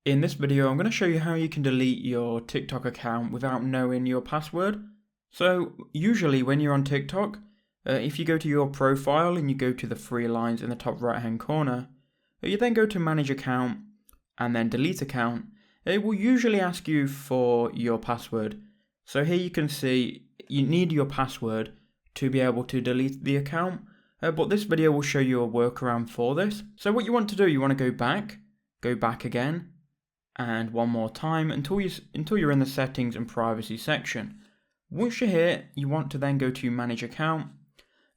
In this video, I'm going to show you how you can delete your TikTok account without knowing your password. So usually when you're on TikTok, if you go to your profile and you go to the three lines in the top right hand corner, you then go to manage account and then delete account. It will usually ask you for your password. So here you can see you need your password to be able to delete the account. But this video will show you a workaround for this. So what you want to do, you want to go back again, and one more time until you're in the settings and privacy section. Once you're here, you want to then go to manage account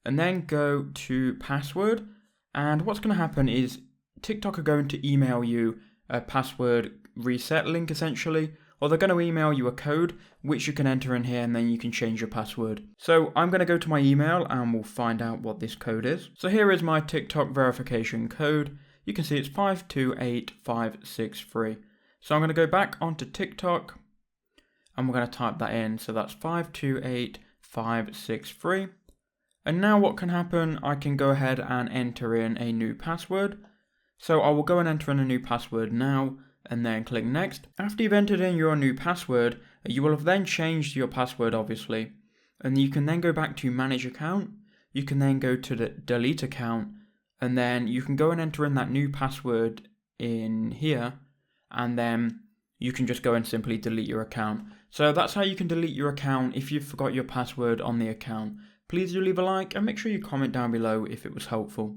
and then go to password. And what's going to happen is TikTok are going to email you a password reset link essentially, or they're going to email you a code which you can enter in here and then you can change your password. So I'm going to go to my email and we'll find out what this code is. So here is my TikTok verification code. You can see it's 528563. So I'm going to go back onto TikTok and we're going to type that in. So that's 528563. And now what can happen, I can go ahead and enter in a new password. So I will go and enter in a new password now and then click next. After you've entered in your new password, you will have then changed your password obviously. And you can then go back to manage account. You can then go to the delete account and then you can go and enter in that new password in here. And then you can just go and simply delete your account. So that's how you can delete your account if you forgot your password on the account. Please do leave a like and make sure you comment down below if it was helpful.